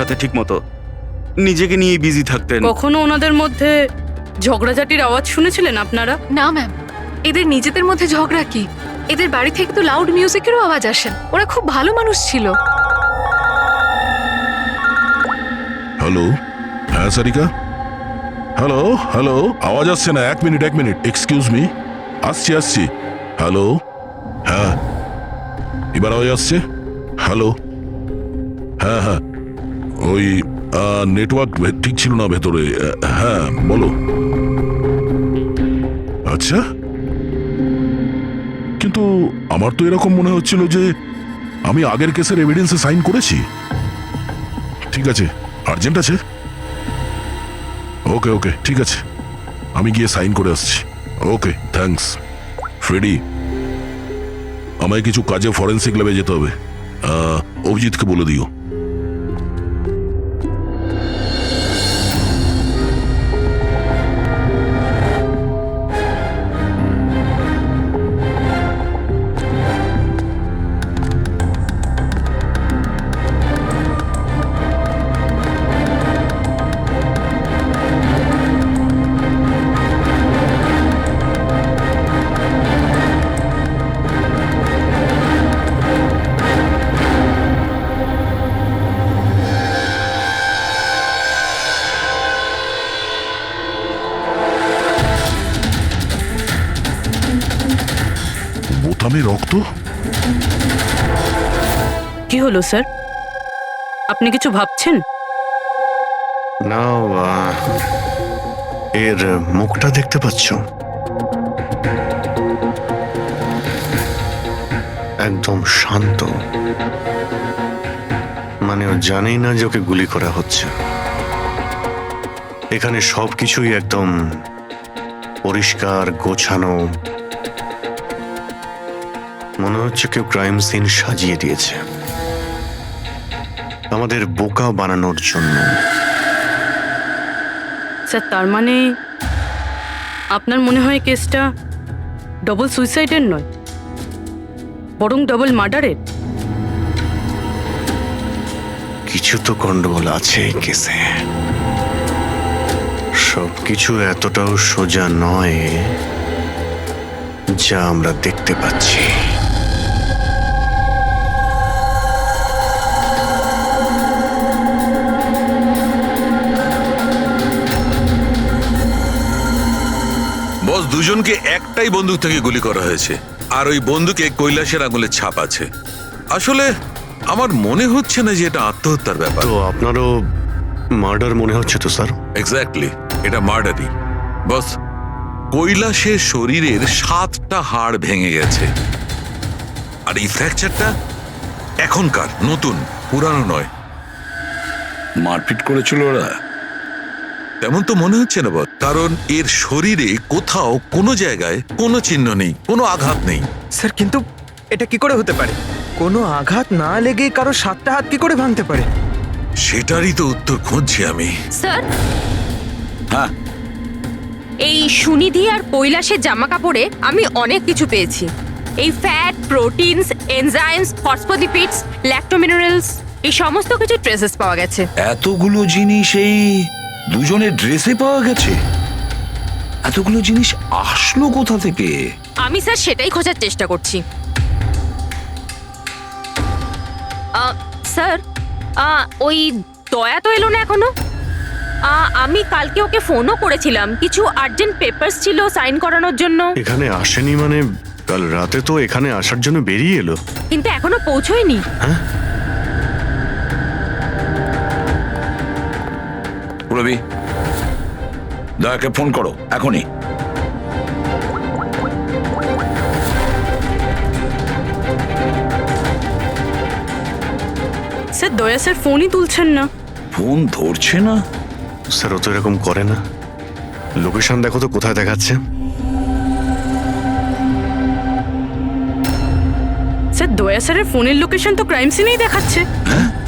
সাথে ঠিক মতো নিজেকে নিয়ে বিজি থাকতেন। কখনো ওনাদের মধ্যে ঝগড়াঝাটির আওয়াজ শুনেছিলেন আপনারা? না ম্যাম, এদের নিজেদের মধ্যে ঝগড়া কি? এদের বাড়ি থেকে তো লাউড মিউজিকেরও আওয়াজ আসে। ওরা খুব ভালো মানুষ ছিল। হ্যালো, হ্যাঁ সারিকা, হ্যালো হ্যালো, আওয়াজ আসছে না। এক মিনিট এক্সকিউজ মি, আসছি। হ্যালো, হ্যাঁ এবার আওয়াজ আসছে। হ্যালো, হ্যাঁ ওই নেটওয়ার্ক ঠিক ছিল না ভেতরে। হ্যাঁ বলো। আচ্ছা, কিন্তু আমার তো এরকম মনে হচ্ছিল যে আমি আগের কেসের এভিডেন্সে সাইন করেছি। ঠিক আছে, আর্জেন্ট আছে। ওকে ঠিক আছে, আমি গিয়ে সাইন করে আসছি। Okay thanks. ফ্রেডি, আমায় কিছু কাজে ফরেন্সিক ল্যাবে যেতে হবে। অভিজিৎকে বলে দিও। বোতামে রক্ত? কি হলো স্যার, আপনি কিছু ভাবছেন? না, এর মুখটা দেখতে পাচ্ছ? একদম শান্ত, মানে ও জানেই না যে ওকে গুলি করা হচ্ছে। এখানে সবকিছুই একদম পরিষ্কার গোছানো, মনে হচ্ছে কেউ ক্রাইম সিন সাজিয়ে দিয়েছে আমাদের বোকা বানানোর জন্য। স্যার, তার মানে আপনার মনে হয় কেসটা ডবল সুইসাইডের নয়, বরং ডবল মার্ডারের? কিছু তো গন্ডগোল আছে এই কেসে। সবকিছু এতটাও সোজা নয় যা আমরা দেখতে পাচ্ছি। বস, দুজনকে একটাই বন্দুক থেকে গুলি করা হয়েছে, আর ওই বন্দুকে কৈলাসের আঙুলের ছাপ আছে। আসলে আমার মনে হচ্ছে না যে এটা আত্মহত্যার ব্যাপার। তো আপনারও মার্ডার মনে হচ্ছে তো স্যার? এক্স্যাক্টলি, এটা মার্ডারই। বস, কৈলাসের শরীরের 7টা হাড় ভেঙে গেছে, আর এই ফ্র্যাকচারটা এখনকার, নতুন, পুরানো নয়। মারপিট করেছিল ওরা? তেমন তো মনে হচ্ছে না বস, কারণ এর শরীরে কোথাও কোনো জায়গায় কোনো চিহ্ন নেই, কোনো আঘাত নেই। স্যার, কিন্তু এটা কি করে হতে পারে? কোনো আঘাত না লেগে কারো 7টা হাত কি করে ভাঙতে পারে? সেটারই তো উত্তর খুঁজছি আমি। স্যার, হ্যাঁ, এই সুনিধি আর কৈলাসের জামা কাপড়ে আমি অনেক কিছু পেয়েছি। এই ফ্যাট, প্রোটিনস, এনজাইমস, ফসফোলিপিডস, ল্যাক্টোমিনারেলস, এই সমস্ত কিছু ট্রেসেস পাওয়া গেছে। এতগুলো জিনিস এই দুজনের ড্রেসে পাওয়া গেছে? এতগুলো জিনিস আসলো কোথা থেকে? আমি স্যার সেটাই খোঁজার চেষ্টা করছি। স্যার, ওই দয়া তো এলো না এখনো। আমি কালকে ওকে ফোনও করেছিলাম, কিছু আর্জেন্ট পেপারস ছিল সাইন করানোর জন্য। এখানে আসেনি মানে? কাল রাতে তো এখানে আসার জন্য বেরিয়ে এলো, কিন্তু এখনো পৌঁছয়নি। রবি, দয়াকে ফোন করো এখনই। স্যার, দয়া স্যার ফোনই তুলছেন না। ফোন ধরছে না? স্যার ও তো এরকম করে না। লোকেশন দেখো তো কোথায় দেখাচ্ছে। স্যার, দয়া স্যারের ফোনের লোকেশন তো ক্রাইম সিনেই দেখাচ্ছে।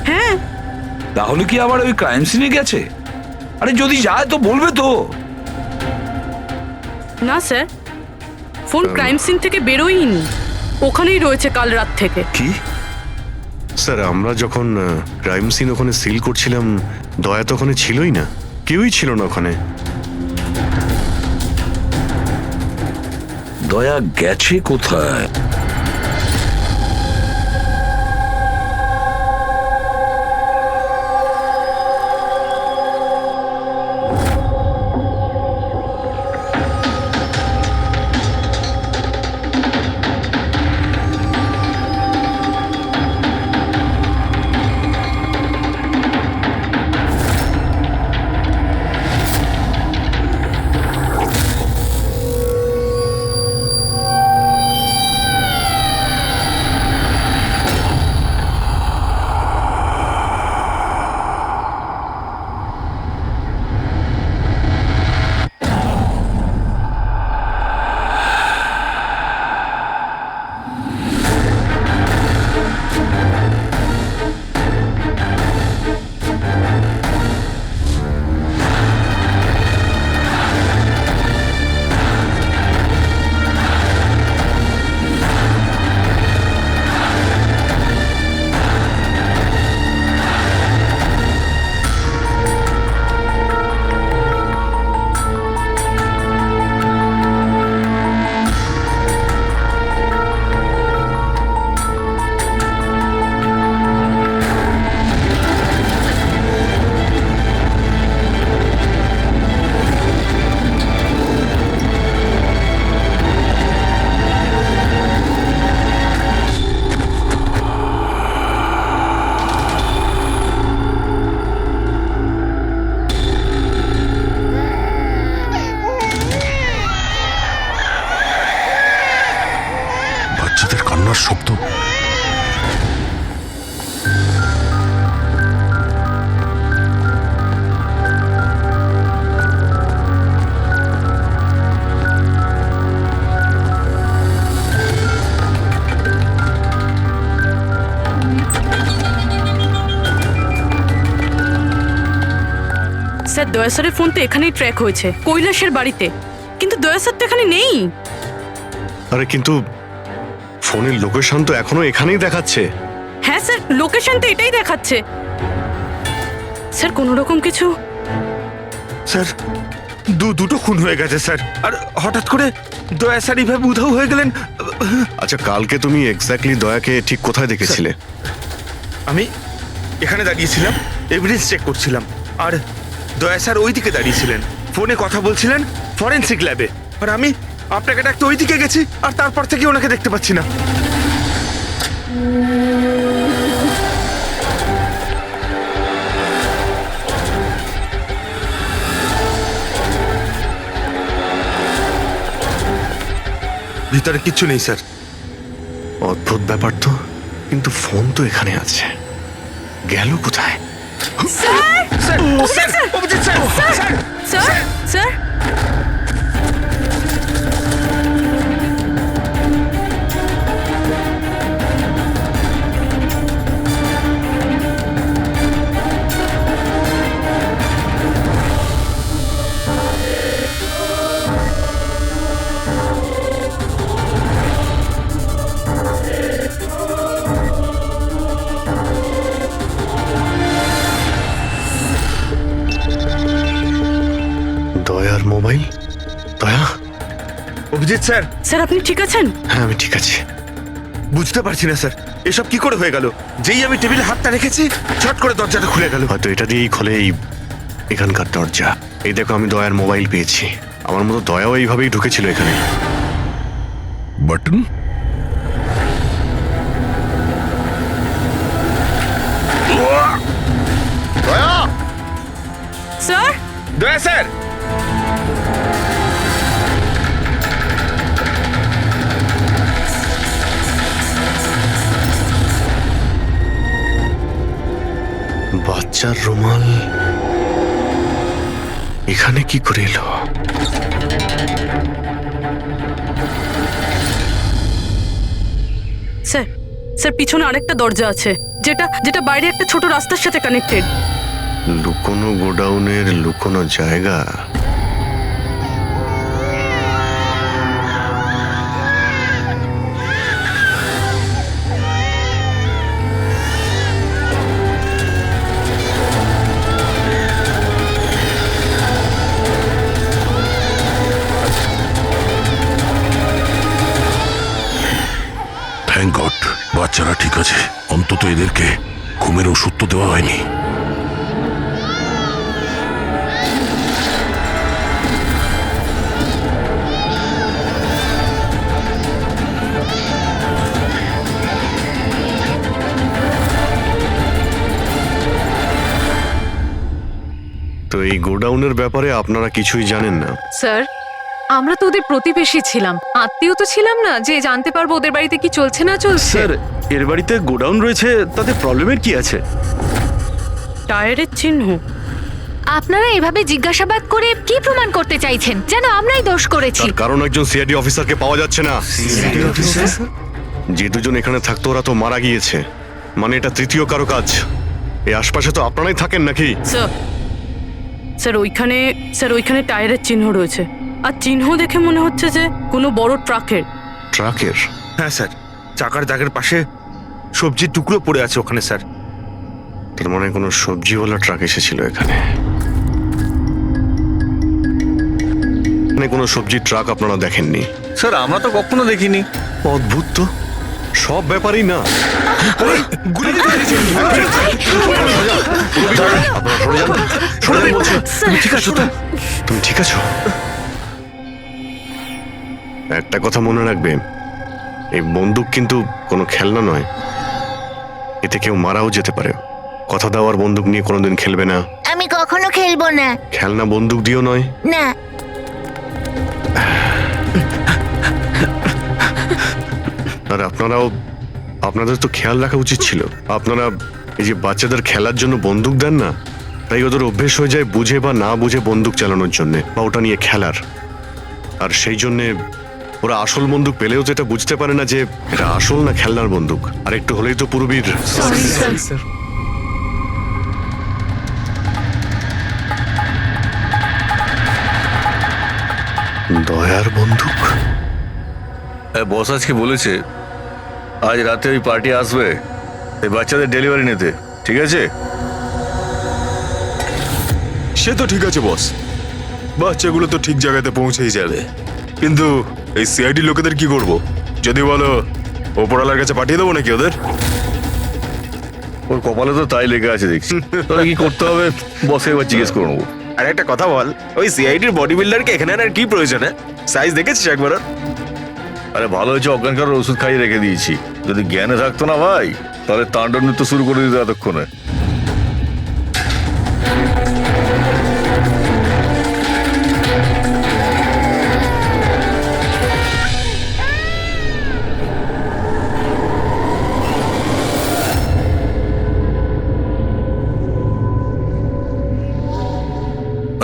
হ্যাঁ। তাহলে কি আবার ওই ক্রাইম সিনে গেছে? আরে যদি যায় তো বলবে তো। না স্যার, ফোন ক্রাইম সিন থেকে বেরোয়নি, ওখানেই রয়েছে কাল রাত থেকে। কি? স্যার আমরা যখন ক্রাইম সিন ওখানে সিল করছিলাম দয়া তো ওখানে ছিলই না, কেউই ছিল না ওখানে। দয়া গেছে কোথায়? বাচ্চাদের কান্নার শব্দ। স্যার দয়া স্যারের ফোন তো এখানেই ট্র্যাক হয়েছে, কৈলাসের বাড়িতে, কিন্তু দয়া স্যার তো এখানে নেই। আরে কিন্তু ফোনের লোকেশন তো এখনো এখানেই দেখাচ্ছে। হ্যাঁ স্যার, লোকেশন তো এটাই দেখাচ্ছে। স্যার কোনো রকম কিছু? স্যার দুটো খুন হয়ে গেছে স্যার, আর হঠাৎ করে দয়া স্যার এইভাবে উধাও হয়ে গেলেন। আচ্ছা কালকে তুমি এক্স্যাক্টলি দয়াকে ঠিক কোথায় দেখেছিলে? আমি এখানে দাঁড়িয়েছিলাম, এভিডেন্স চেক করছিলাম, আর দয়া স্যার ওই দিকে দাঁড়িয়েছিলেন, ফোনে কথা বলছিলেন ফরেন্সিক ল্যাবে, আর আমি আপনাকে ডাকতে ওই দিকে গেছি, আর তারপর থেকে ওনাকে দেখতে পাচ্ছি না। ভিতরে কিচ্ছু নেই স্যার। অদ্ভুত ব্যাপার তো, কিন্তু ফোন তো এখানে আছে, গেল কোথায়? Sir sir sir Abhijit sir sir sir sir দয়ার মোবাইল। দয়া? অভিজিৎ স্যার। স্যার আপনি ঠিক আছেন? হ্যাঁ আমি ঠিক আছি। বুঝতে পারছি না স্যার, এসব কি করে হয়ে গেল? যেই আমি টেবিলে হাতটা রেখেছি ছট করে দরজাটা খুলে গেল। হয়তো এটা দিয়েই খোলে এই এখানকার দরজা। এই দেখো আমি দয়ার মোবাইল পেয়েছি, আমার মতো দয়াও এইভাবেই ঢুকেছিল এখানে। বাটন। স্যার দয়া স্যার। বাচ্চার রুমাল এখানে কি করে এলো? স্যার স্যার পিছনে আরেকটা দরজা আছে, যেটা যেটা বাইরে একটা ছোট রাস্তার সাথে কানেক্টেড। লুকোনো গোডাউনের লুকোনো জায়গা। তারা ঠিক আছে, অন্তত এদেরকে ঘুমের ওষুধ তো দেওয়া হয়নি। তো এই গোডাউনের ব্যাপারে আপনারা কিছুই জানেন না? স্যার, আমরা তো ওদের প্রতিবেশী ছিলাম, আত্মীয় তো ছিলাম না যে জানতে পারবো ওদের বাড়িতে কি চলছে না চলছে। স্যার, এর বাড়িতে গোডাউন রয়েছে, তাতে প্রবলেমের কি আছে? টায়ারের চিহ্ন। আপনারা এভাবে জিজ্ঞাসাবাদ করে কি প্রমাণ করতে চাইছেন? যেন আমরাই দোষ করেছি। তার কারণ একজন সিআইডি অফিসারকে পাওয়া যাচ্ছে না। যে দুজন এখানে থাকতো ওরা তো মারা গিয়েছে, মানে এটা তৃতীয় কারো কাজ। এই আশপাশে তো আপনারাই থাকেন নাকি? স্যার ওইখানে টায়ারের চিহ্ন রয়েছে, আর চিহ্ন দেখে মনে হচ্ছে যে কোনো বড় ট্রাকের। ট্রাকের? হ্যাঁ স্যার, চাকার দাগের পাশে সবজির টুকরো পড়ে আছে ওখানে স্যার। তার মানে কোনো সবজিওয়ালা ট্রাক এসেছিল এখানে। মানে কোনো সবজির ট্রাক আপনারা দেখেননি? স্যার আমরা তো কখনো দেখিনি। অদ্ভুত তো, সব ব্যাপারই না। তুমি ঠিক আছো তো? তুমি ঠিক আছো? একটা কথা মনে রাখবে, এই বন্দুক কিন্তু কোনো খেলনা নয়, এতে কেউ মারাও যেতে পারে। কথা দেওয়ার বন্দুক নিয়ে কোনোদিন খেলবে না। আমি কখনো খেলবো না। খেলনা বন্দুক দিও নয়। না। আর আপনাদের তো খেয়াল রাখা উচিত ছিল। আপনারা এই যে বাচ্চাদের খেলার জন্য বন্দুক দেন না, তাই ওদের অভ্যেস হয়ে যায় বুঝে বা না বুঝে বন্দুক চালানোর জন্য বা ওটা নিয়ে খেলার। আর সেই জন্যে ওরা আসল বন্দুক পেলেও তো এটা বুঝতে পারে না যে এটা আসল না খেলনার বন্দুক। আর একটু হলেই তো পুরবীর। দয়ার বন্দুক? বস আজকে বলেছে আজ রাতে ওই পার্টি আসবে এই বাচ্চাদের ডেলিভারি নিতে, ঠিক আছে? সে তো ঠিক আছে বস, বাচ্চাগুলো তো ঠিক জায়গাতে পৌঁছেই যাবে। কিন্তু এই সিআইডি লোকেদের কি করব? যদি বলো ওপরওয়ালার কাছে পাঠিয়ে দেবো নাকি ওদের? ওর কপালে তো তাই লেগে আছে দেখছি। তবে কি করতে হবে বসে এবার জিজ্ঞেস করে নেবো। আর একটা কথা বল, ওই সিআইডির বডি বিল্ডারকে এখানে আর কি প্রয়োজন? সাইজ দেখেছিস একবার? আরে ভালো হয়েছে অজ্ঞান করার ওষুধ খাইয়ে রেখে দিয়েছি। যদি জ্ঞানে থাকতো না ভাই, তাহলে তাণ্ডব নৃত্য শুরু করে দিত এতক্ষণে।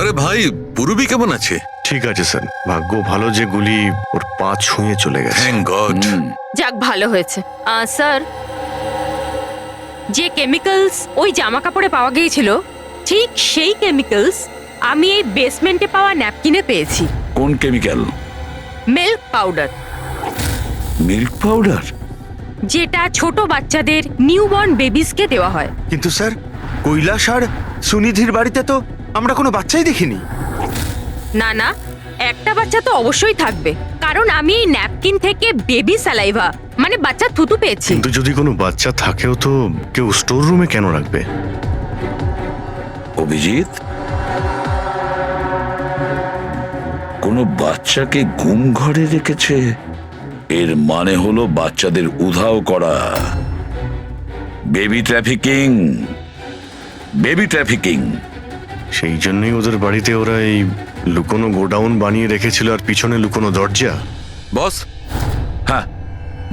আরে ভাই, পুরবী কেমন আছে? ঠিক আছে স্যার, ভাগ্য ভালো যে গুলি ওর পা ছুঁয়ে চলে গেছে। Thank god. যাক ভালো হয়েছে। স্যার, যে কেমিক্যালস ওই জামা কাপড়ে পাওয়া গিয়েছিল ঠিক সেই কেমিক্যালস আমি এই বেসমেন্টে পাওয়া ন্যাপকিনে পেয়েছি। কোন chemical? Milk powder. Milk powder? যেটা ছোট বাচ্চাদের নিউবর্ন বেবিসকে দেওয়া হয়। কিন্তু স্যার, কৈলাস আর সুনিধির বাড়িতে তো আমরা কোনো বাচ্চাই দেখিনি। না না, একটা বাচ্চা তো অবশ্যই থাকবে, কারণ আমি এই ন্যাপকিন থেকে বেবি স্যালাইভা মানে বাচ্চার থুতু পেয়েছি। কিন্তু যদি কোনো বাচ্চা থাকেও তো কেউ স্টোর রুমে কেন রাখবে? অভিজিৎ, কোনো বাচ্চাকে গুম ঘরে রেখেছে, এর মানে হলো বাচ্চাদের উধাও করা। Baby trafficking, baby trafficking. সেই জন্যই ওদের বাড়িতে ওরা এই লুকোনো গোডাউন বানিয়ে রেখেছিল আর পিছনে লুকোনো দরজা। বস, হ্যাঁ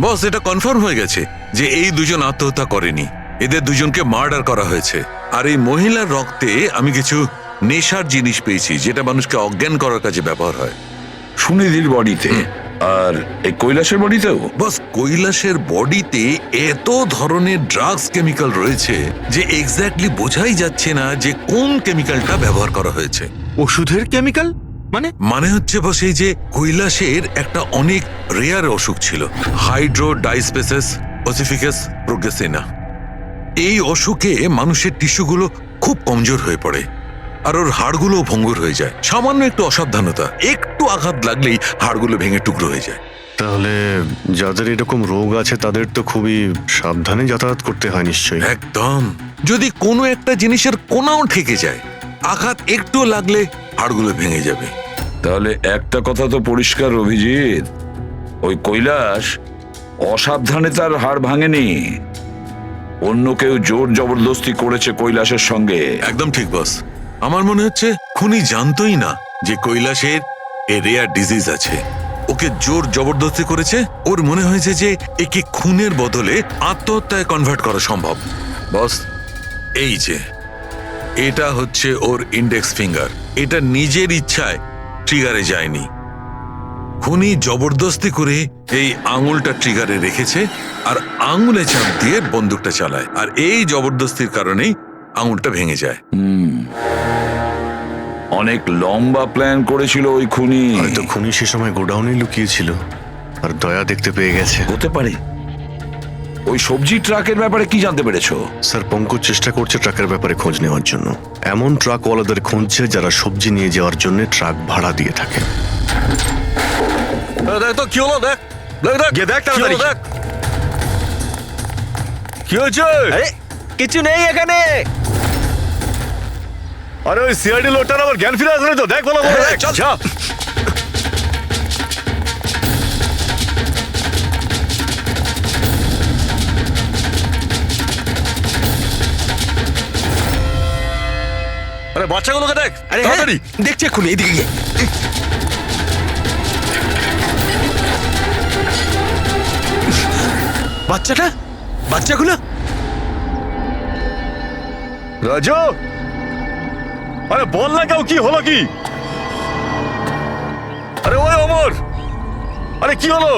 বস, এটা কনফার্ম হয়ে গেছে যে এই দুজন আত্মহত্যা করেনি, এদের দুজনকে মার্ডার করা হয়েছে। আর এই মহিলার রক্তে আমি কিছু নেশার জিনিস পেয়েছি যেটা মানুষকে অজ্ঞান করার কাজে ব্যবহার হয়। সুনিধির বডিতে আর এই কৈলাসের বডিতেও? বস, কৈলাসের বডিতে এত ধরনের ড্রাগস কেমিক্যাল রয়েছে যে এক্স্যাক্টলি বোঝাই যাচ্ছে না যে কোন কেমিক্যালটা ব্যবহার করা হয়েছে। ওষুধের কেমিক্যাল মানে হচ্ছে বস, এই যে কৈলাসের একটা অনেক রেয়ার অসুখ ছিল, হাইড্রোডাইস্পেসিস ওসিফিকাস প্রোগ্রেসিনা। এই অসুখে মানুষের টিস্যুগুলো খুব কমজোর হয়ে পড়ে আর ওর হাড়গুলো ভঙ্গুর হয়ে যায়। সামান্য একটু অসাবধানতা, একটু আঘাত লাগলেই হাড়গুলো ভেঙে টুকরো হয়ে যায়। তাহলে যাদের এরকম রোগ আছে তাদের তো খুবই সাবধানে যাতায়াত করতে হয় নিশ্চয়ই। একদম। যদি কোনো একটা জিনিসের কোনাও ঠেকে যায়, আঘাত একটু লাগলে হাড়গুলো ভেঙে যাবে। তাহলে একটা কথা তো পরিষ্কার অভিজিৎ, ওই কৈলাস অসাবধানে তার হাড় ভাঙেনি, অন্য কেউ জোর জবরদস্তি করেছে কৈলাসের সঙ্গে। একদম ঠিক বস। আমার মনে হচ্ছে খুনি জানতোই না যে কৈলাসের রেয়ার ডিজিজ আছে। ওকে জোর জবরদস্তি করেছে। ওর মনে হয়েছে যে একে খুনের বদলে আত্মহত্যায় কনভার্ট করা সম্ভব। বস, এই যে এটা হচ্ছে ওর ইন্ডেক্স ফিঙ্গার। এটা নিজের ইচ্ছায় ট্রিগারে যায়নি। খুনি জবরদস্তি করে এই আঙুলটা ট্রিগারে রেখেছে আর আঙুলে চাপ দিয়ে বন্দুকটা চালায়, আর এই জবরদস্তির কারণেই আঙুলটা ভেঙে যায়। অনেক লম্বা প্ল্যান করেছিল ওই খুনি। হয়তো খুনি সে সময় গোডাউনে লুকিয়েছিল আর দয়া দেখতে পেয়ে গেছে। হতে পারে। ওই সবজি ট্রাকের ব্যাপারে কি জানতে পেরেছো? স্যার, পঙ্কজ চেষ্টা করছে ট্রাকের ব্যাপারে খোঁজ নেওয়ার জন্য। এমন ট্রাকওয়ালাদের খুঁজছে যারা সবজি নিয়ে যাওয়ার জন্য ট্রাক ভাড়া দিয়ে থাকে। দেখ তো কি হলো, দেখ গিয়ে দেখ তাড়াতাড়ি। কি হয়েছে? কিছু নেই এখানে। আরে ওই সিআইডি লোকটার আবার জ্ঞান ফিরে আসলে তো, দেখ বলো যা। আরে বাচ্চাগুলোকে দেখ তাড়াতাড়ি। দেখছি এক্ষুনি, এদিকে গিয়ে। বাচ্চাগুলো রাজু, আরে বল না কেউ, কি হলো কি? আরে ওই অমর, আরে কি হলো?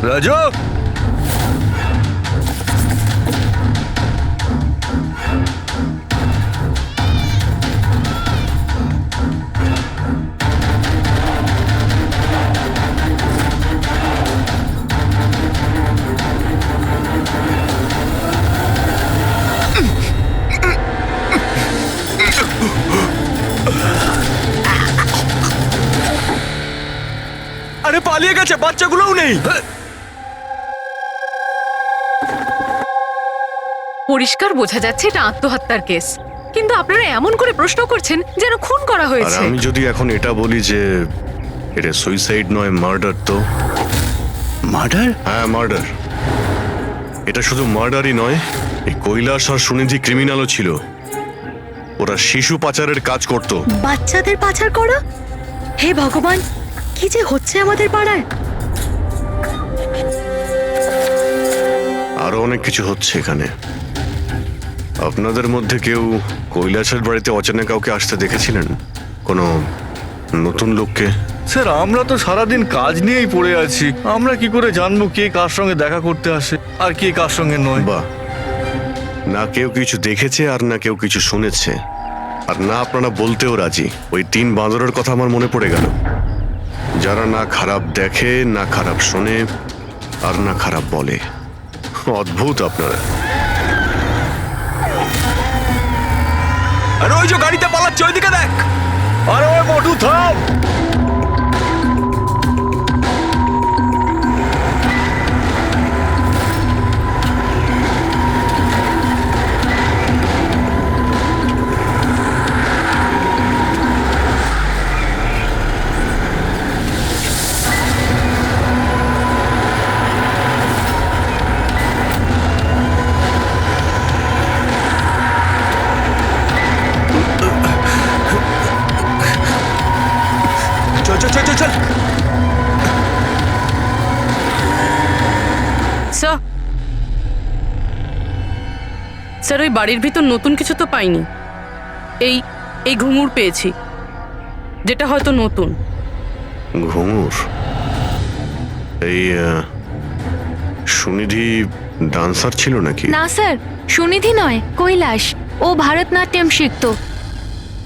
রাজু, আরে পালিয়ে গেছে, বাচ্চাগুলোও নেই। পরিষ্কার বোঝা যাচ্ছে এটা আত্মহত্যার কেস, কিন্তু আপনারা এমন করে প্রশ্ন করছেন যেন খুন করা আর হয়েছে। আমি যদি এখন এটা বলি যে এটা সুইসাইড নয়, মার্ডার, তো মার্ডার? হ্যাঁ, মার্ডার। এটা শুধু মার্ডারই নয়, এই কৈলাস আর সুনিধি ক্রিমিনালও ছিল। ওরা শিশু পাচারের কাজ করত। বাচ্চাদের পাচার করা? হে ভগবান, কি যে হচ্ছে আমাদের পাড়ায়। আরো অনেক কিছু হচ্ছে এখানে। আপনাদের মধ্যে কেউ কৈলাসের বাড়িতে অচেনা কাউকে আসতে দেখেছিলেন? কোনো নতুন লোককে? স্যার আমরা তো সারাদিন কাজ নিয়েই পড়ে আছি, আমরা কি করে জানবো কে কার সঙ্গে দেখা করতে আসে আর কে কার সঙ্গে নয়? বাহ, না কেউ কিছু দেখেছে আর না কেউ কিছু শুনেছে, আর না আপনারা বলতেও রাজি। ওই 3 বাঁদরের কথা আমার মনে পড়ে গেল, যারা না খারাপ দেখে, না খারাপ শোনে, আর না খারাপ বলে। অদ্ভুত আপনারা। আরে ওই যে গাড়িতে পালাচ্ছে, ওইদিকে দেখ। আরে ওই মোটু থাম। চল। স্যার, ওই বাড়ির ভিতর নতুন কিছু তো পাইনি। এই ঘুঙুর পেয়েছি, যেটা হয়তো নতুন। ঘুঙুর? এই সুনিধি ডান্সার ছিল নাকি? না স্যার, সুনিধি নয়, কৈলাস। ও ভারতনাট্যম শিখত।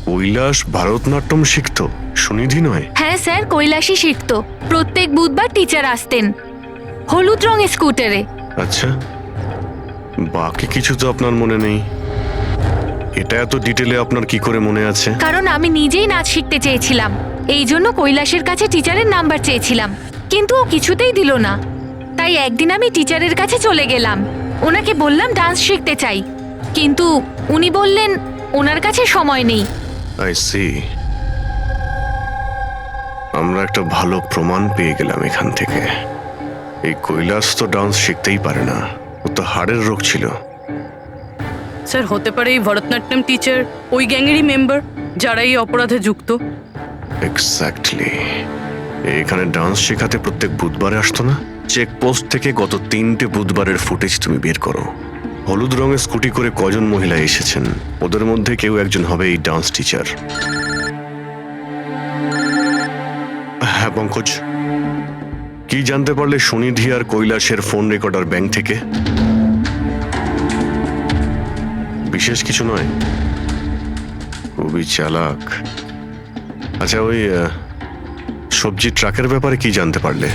কৈলাস ভারতনাট্যম শিখত, সুনিধি নয়? হ্যাঁ স্যার, কৈলাসই শিখত। প্রত্যেক বুধবার টিচার আসতেন হলুদ রঙের স্কুটারে। আচ্ছা, বাকি কিছু তো আপনার মনে নেই। এটা এত ডিটেলে আপনার কি করে মনে আছে? কারণ আমি নিজেই নাচ শিখতে চেয়েছিলাম, এই জন্য কৈলাসের কাছে টিচারের নাম্বার চেয়েছিলাম, কিন্তু ও কিছুতেই দিল না। তাই একদিন আমি টিচারের কাছে চলে গেলাম, ওনাকে বললাম ডান্স শিখতে চাই, কিন্তু উনি বললেন ওনার কাছে সময় নেই। I see. আমরা একটা ভালো প্রমাণ পেয়ে গেলাম এখান থেকে। এই কৈলাস তো ডান্স শিখতেই পারে না, ও তো হাড়ের রোগ ছিল। স্যার হতে পারে এই ভরতনাট্যম টিচার ওই গ্যাংয়েরই মেম্বার যারা এই অপরাধে যুক্ত। এক্স্যাক্টলি। এখানে ডান্স শেখাতে প্রত্যেক বুধবারে আসতো না? চেকপোস্ট থেকে গত 3টে বুধবারের ফুটেজ তুমি বের করো। হলুদ রঙের স্কুটি করে কজন মহিলা এসেছেন, ওদের মধ্যে কেউ একজন হবে এই ডান্স টিচার। হ্যাঁ পঙ্কজ, কি জানতে পারলে সুনিধি আর কৈলাসের ফোন রেকর্ডার ব্যাংক থেকে? বিশেষ কিছু নয়, খুবই চালাক। আচ্ছা, ওই সবজি ট্রাকের ব্যাপারে কি জানতে পারলে?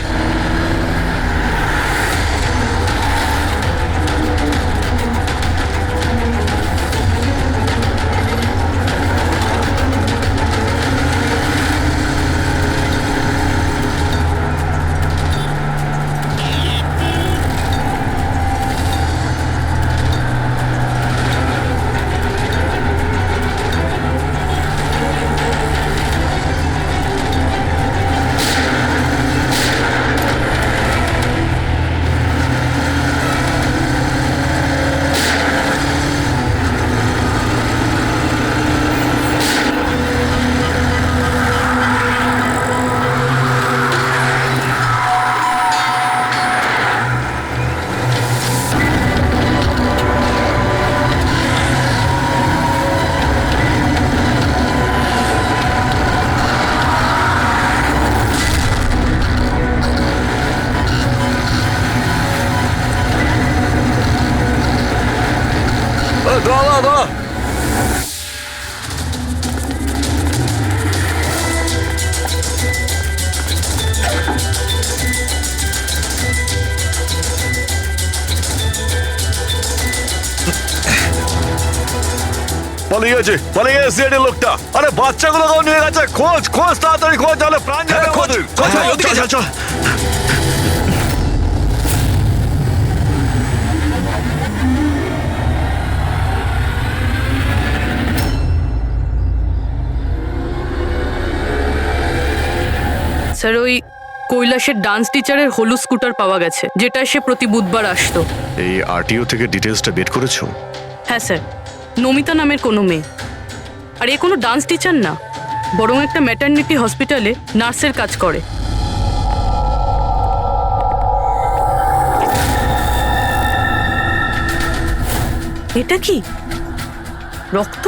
পালিয়ে গেছে, পালিয়ে গেছে সিআইডি লোকটা। আরে বাচ্চাগুলোকেও নিয়ে গেছে। খোঁজ খোঁজ, তাড়াতাড়ি খোঁজ, তাহলে প্রাণ যাবে আমাদের। চল চল চল। স্যার ওই কৈলাসের ডান্স টিচারের হলুদ স্কুটার পাওয়া গেছে, যেটা সে প্রতি বুধবার আসতো। এই আরটিও থেকে ডিটেলসটা বের করেছো? হ্যাঁ স্যার, নমিতা নামের কোনো মেয়ে। আর এ কোনো ডান্স টিচার না, বরং একটা ম্যাটারনিটি হসপিটালে নার্সের কাজ করে। এটা কি রক্ত?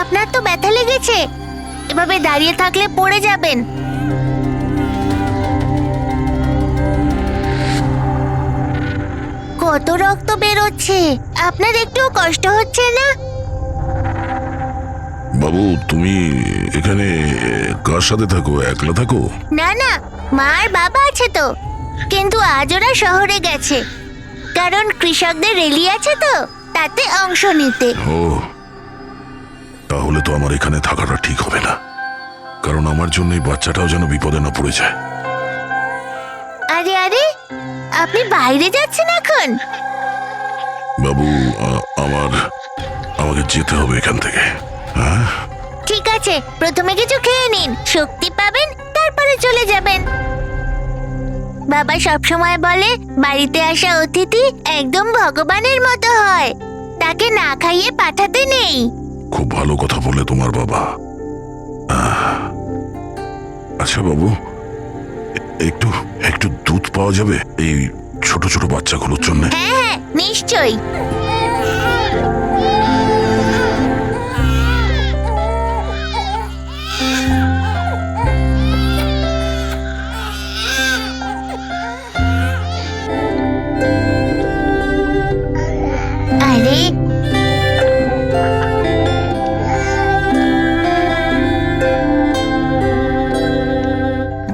আপনার তো ব্যথা লেগেছে, এভাবে দাঁড়িয়ে থাকলে পড়ে যাবেন। কত রক্ত বেরোচ্ছে, আপনার একটুও কষ্ট হচ্ছে না? বাবু তুমি এখানে কার সাথে থাকো, একলা থাকো? না না, মা আর বাবা আছে তো, কিন্তু আজ ওরা শহরে গেছে, কারণ কৃষকদের র্যালি আছে তো, তাতে অংশ নিতে। ও তাহলে তো আমার এখানে থাকাটা ঠিক হবে না, কারণ আমার জন্য এই বাচ্চাটাও যেন বিপদে না পড়ে যায়। আরে আরে, আপনি বাইরে যাচ্ছেন এখন? বাবু আমাকে যেতে হবে এখান থেকে। হ্যাঁ ঠিক আছে, প্রথমে কিছু খেয়ে নিন, শক্তি পাবেন, তারপরে চলে যাবেন। বাবা সবসময় বলে বাড়িতে আসা অতিথি একদম ভগবানের মতো হয়, তাকে না খাইয়ে পাঠাতে নেই। খুব ভালো কথা বলে তোমার বাবা। আচ্ছা বাবু, একটু একটু দুধ পাওয়া যাবে এই ছোট ছোট বাচ্চাগুলোর জন্য? হ্যাঁ হ্যাঁ, নিশ্চয়ই। আরে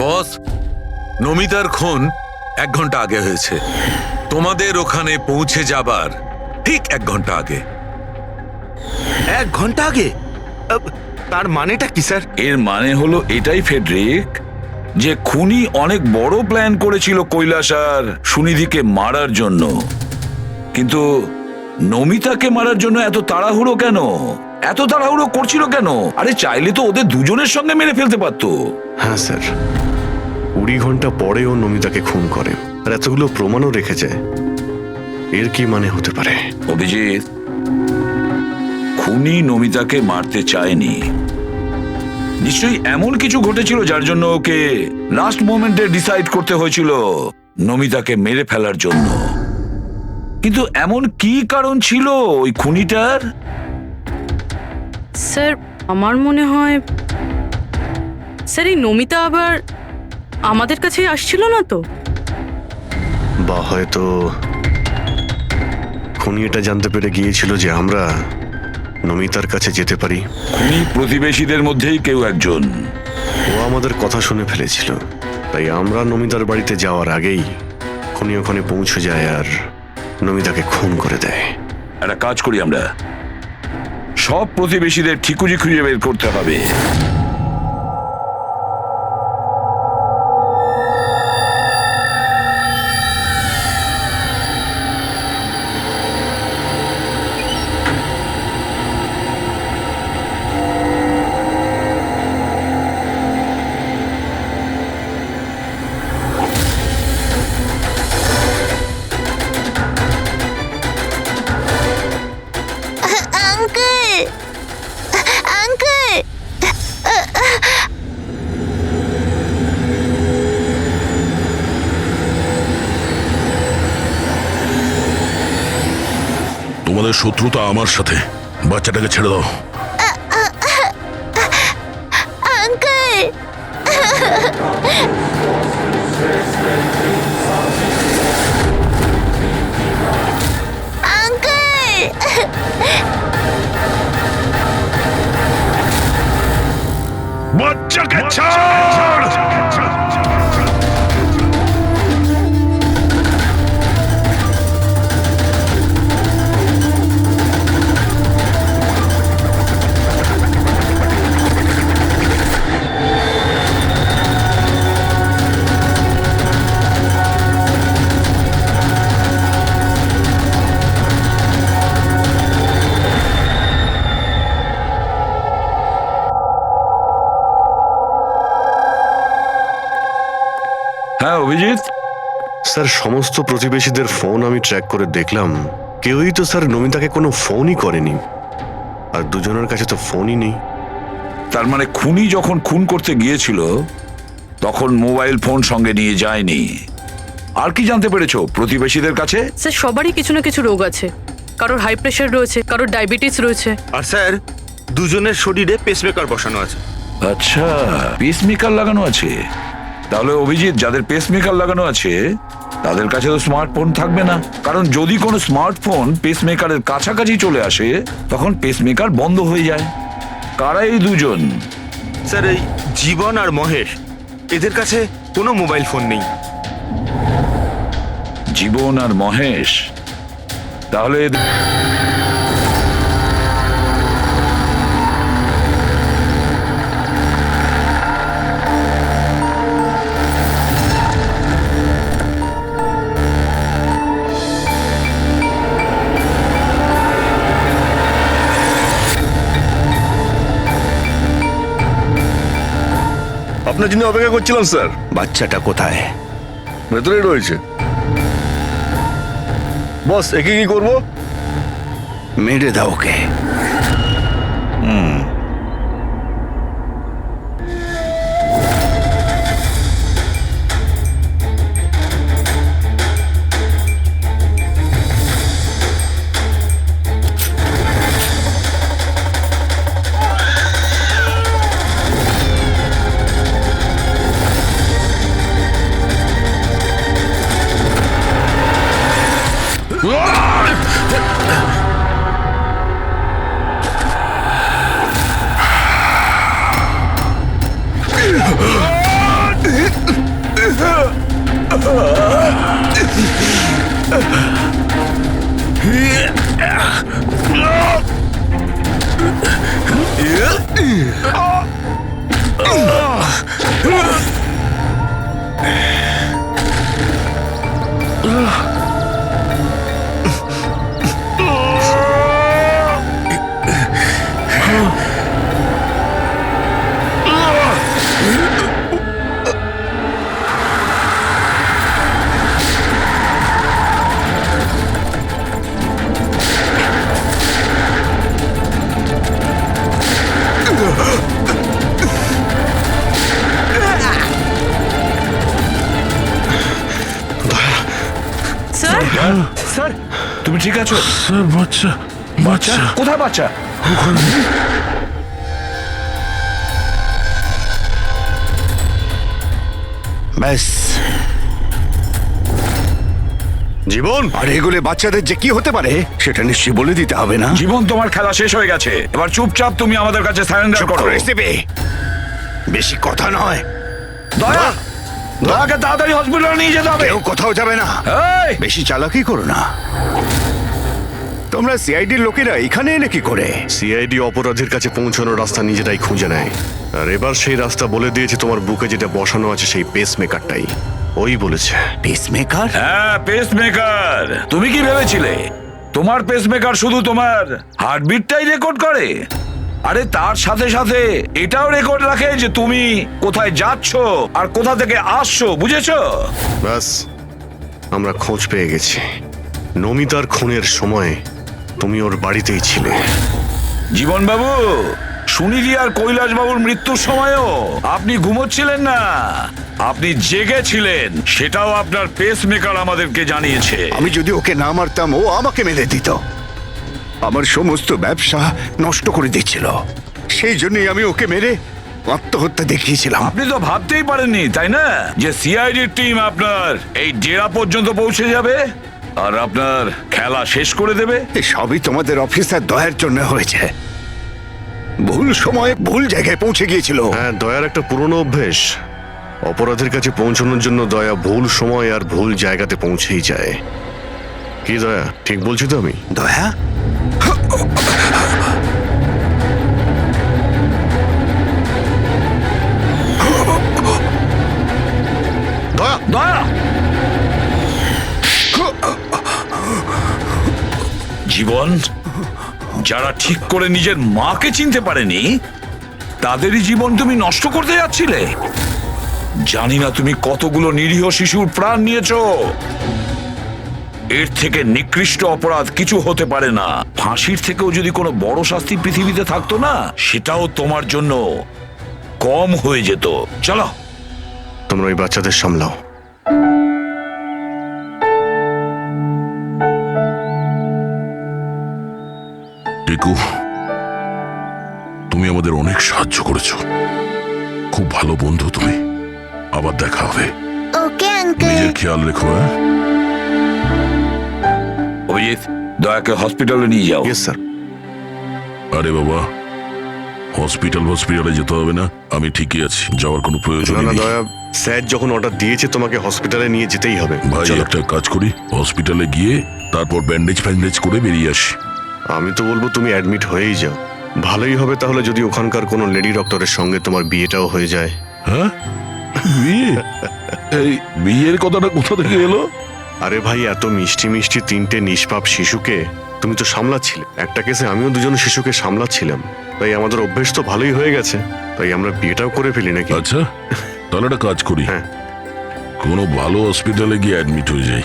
বস, নমিতার খুন 1 ঘন্টা আগে হয়েছে, তোমাদের ওখানে পৌঁছে যাবার ঠিক 1 ঘন্টা আগে। 1 ঘন্টা আগে? তার মানেটা কি স্যার? এর মানে হলো এটাই ফেডরিক, যে খুনি অনেক বড় প্ল্যান করেছিল কৈলাস আর সুনিধিকে মারার জন্য, কিন্তু নমিতাকে মারার জন্য এত তাড়াহুড়ো কেন? এত তাড়াহুড়ো করছিল কেন? আরে চাইলে তো ওদের দুজনের সঙ্গে মেরে ফেলতে পারতো। হ্যাঁ স্যার, 20 ঘন্টা পরেও নমিতাকে খুন করে, আর এতগুলো প্রমাণও রেখে যায়। এর কি মানে হতে পারে? অভিজিৎ, খুনি নমিতাকে মারতে চায়নি, নিশ্চয়ই এমন কিছু ঘটেছিল যার জন্য ওকে লাস্ট মোমেন্টে ডিসাইড করতে হয়েছিল নমিতাকে মেরে ফেলার জন্য। কিন্তু এমন কি কারণ ছিল ওই খুনিটার? স্যার আমার মনে হয় স্যার এই নমিতা আবার আমাদের কাছেই আসছিল না তো? বা হয়তো খুনি এটা জানতে পেরে গিয়েছিল যে আমরা নমিতার কাছে যেতে পারি। খুনি প্রতিবেশীদের মধ্যেই কেউ একজন। ও আমাদের কথা শুনে ফেলেছিল, তাই আমরা নমিতার বাড়িতে যাওয়ার আগেই খুনি ওখানে পৌঁছে যায় আর নমিতাকে খুন করে দেয়। একটা কাজ করি, আমরা সব প্রতিবেশীদের ঠিকুজি খুঁজে বের করতে হবে। আঙ্কেল, আঙ্কেল, তোমাদের শত্রুতা আমার সাথে, বাচ্চাটাকে ছেড়ে দাও। আঙ্কেল, আঙ্কেল, বাচ্চাকে ছাড়! হ্যাঁ অভিজিৎ, স্যার, সমস্ত প্রতিবেশীদের ফোন আমি ট্র্যাক করে দেখলাম, কেউই তো স্যার নমিতাকে কোনো ফোনই করেনি, আর দুজনের কাছে তো ফোনই নেই। তার মানে খুনি যখন খুন করতে গিয়েছিল তখন মোবাইল ফোন সঙ্গে নিয়ে যায়নি। আর কি জানতে পেরেছো প্রতিবেশীদের কাছে? স্যার সবারই কিছু না কিছু রোগ আছে, কারোর হাই প্রেশার রয়েছে, কারোর ডায়াবেটিস রয়েছে। আর স্যার, দুজনের শরীরে পেসমেকার বসানো আছে। আচ্ছা, পেসমেকার লাগানো আছে। তাহলে অভিজিৎ, যাদের পেসমেকার লাগানো আছে তাদের কাছে তো স্মার্টফোন থাকবে না, কারণ যদি কোনো স্মার্টফোন পেসমেকারের কাছাকাছি চলে আসে তখন পেসমেকার বন্ধ হয়ে যায়। কারা এই দুজন? স্যার, এই জীবন আর মহেশ, এদের কাছে কোনো মোবাইল ফোন নেই। জীবন আর মহেশ? তাহলে আপনার জন্য অপেক্ষা করছিলাম স্যার। বাচ্চাটা কোথায়? ভেতরেই রয়েছে। বস, একে কি করবো? মেরে দাও ওকে। স্যার, তুমি ঠিক আছো? স্যার, বাচ্চা বাচ্চা কোথায়? বাচ্চা ব্যাস। জীবন, আর এগুলো বাচ্চাদের যে কি হতে পারে সেটা নিশ্চয়ই বলে দিতে হবে না? জীবন, তোমার খেলা শেষ হয়ে গেছে, এবার চুপচাপ তুমি আমাদের কাছে সারেন্ডার করো। রেসিপি বেশি কথা নয়। দয়া, দয়াকে তাড়াতাড়ি হসপিটালে নিয়ে যেতে হবে। কেউ কোথাও যাবে না। এই, বেশি চালাকি করো না। তোমরা সিআইডির লোকেরা এখানে এলে কি করে? সিআইডি অপরাধীর কাছে পৌঁছানোর রাস্তা নিজেরাই খুঁজে নেয়, আর এবার সেই রাস্তা বলে দিয়েছে তোমার বুকে যেটা বসানো আছে, সেই পেসমেকারটাই ওই বলেছে। পেসমেকার? হ্যাঁ, পেসমেকার। তুমি কি ভেবেছিলে তোমার পেসমেকার শুধু তোমার হার্টবিটটাই রেকর্ড করে? আরে তার সাথে সাথে এটাও রেকর্ড রাখে যে তুমি কোথায় যাচ্ছ আর কোথা থেকে আসছো, বুঝেছো? ব্যাস, আমরা খোঁজ পেয়ে গেছি। নমিতার খুনের সময় তুমি ওর বাড়িতেই ছিলে। জীবন বাবু, সুনিধি আর কৈলাস বাবুর মৃত্যুর সময়ও আপনি ঘুমোচ্ছিলেন না, আপনি জেগেছিলেন। সেটাও আপনার পেসমেকার আমাদেরকে জানিয়েছে। আমি যদি ওকে না মারতাম ও আমাকে মেরে দিত। আমার সমস্ত ব্যবসা নষ্ট করে দিচ্ছিল। সেই জন্যই আমি ওকে মেরে আত্মহত্যা দেখিয়েছিলাম। আপনি তো ভাবতেই পারেননি, তাই না, যে সিআইডির টিম আপনার এই ডেরা পর্যন্ত পৌঁছে যাবে আর আপনার খেলা শেষ করে দেবে। সবই তোমাদের অফিসার দয়ার জন্য হয়েছে। ভুল সময়ে ভুল জায়গায় পৌঁছে গিয়েছিল। হ্যাঁ, দয়ার একটা পুরনো অভ্যেস। অপরাধের কাছে পৌঁছানোর জন্য দয়া ভুল সময় আর ভুল জায়গাতে পৌঁছেই যায়। কি দয়া, ঠিক বলছি তো আমি? দয়া, দয়া, দয়া, জীবন, যারা ঠিক করে নিজের মাকে চিনতে পারেনি তাদেরই জীবন তুমি নষ্ট করতে যাচ্ছিলে। জানি না তুমি কতগুলো নিরীহ শিশুর প্রাণ নিয়েছো। এর থেকে নিকৃষ্ট অপরাধ কিছু হতে পারে না। ফাঁসির থেকেও যদি কোনো বড় শাস্তি পৃথিবীতে থাকতো না, সেটাও তোমার জন্য কম হয়ে যেত। চলো, তোমরা ওই বাচ্চাদের সামলাও। টিকু, তুমি আমাদের অনেক সাহায্য করেছো। খুব ভালো বন্ধু তুমি। আবার দেখা হবে। Okay uncle. নিজের খেয়াল রেখো। হ্যাঁ, অভিজিৎ, দয়াকে হসপিটালে নিয়ে যাও। Yes sir. আরে বাবা, হসপিটালে যেতে হবে না, আমি ঠিকই আছি, যাওয়ার কোনো প্রয়োজন না না নেই। দয়া, স্যার যখন অর্ডার দিয়েছে তোমাকে হসপিটালে নিয়ে যেতেই হবে। ভাই চলো। একটা কাজ করি, হসপিটালে গিয়ে তারপর ব্যান্ডেজ করে বেরিয়ে আসি। আমি তো বলবো তুমি অ্যাডমিট হয়েই যাও। ভালোই হবে তাহলে যদি ওখানকার কোনো লেডি ডক্টরের সঙ্গে তোমার বিয়েটাও হয়ে যায়। হ্যাঁ, বিয়ে? এই বিয়ের কথাটা কোথা থেকে এলো? আরে ভাই, এত মিষ্টি মিষ্টি তিনটে নিষ্পাপ শিশুকে তুমি তো সামলাচ্ছিলে। একটা কেসে আমিও দুজন শিশুকে সামলাচ্ছিলাম, তাই আমাদের অভ্যেস তো ভালোই হয়ে গেছে। তাই আমরা বিয়েটাও করে ফেলি নাকি? আচ্ছা, তাহলে একটা কাজ করি, হ্যাঁ। কোনো ভালো হসপিটালে গিয়ে অ্যাডমিট হয়ে যাই।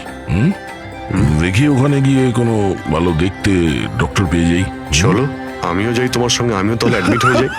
দেখি ওখানে গিয়ে কোনো ভালো দেখতে ডক্টর পেয়ে যাই। চলো, আমিও যাই তোমার সঙ্গে, আমিও তাহলে অ্যাডমিট হয়ে যাই।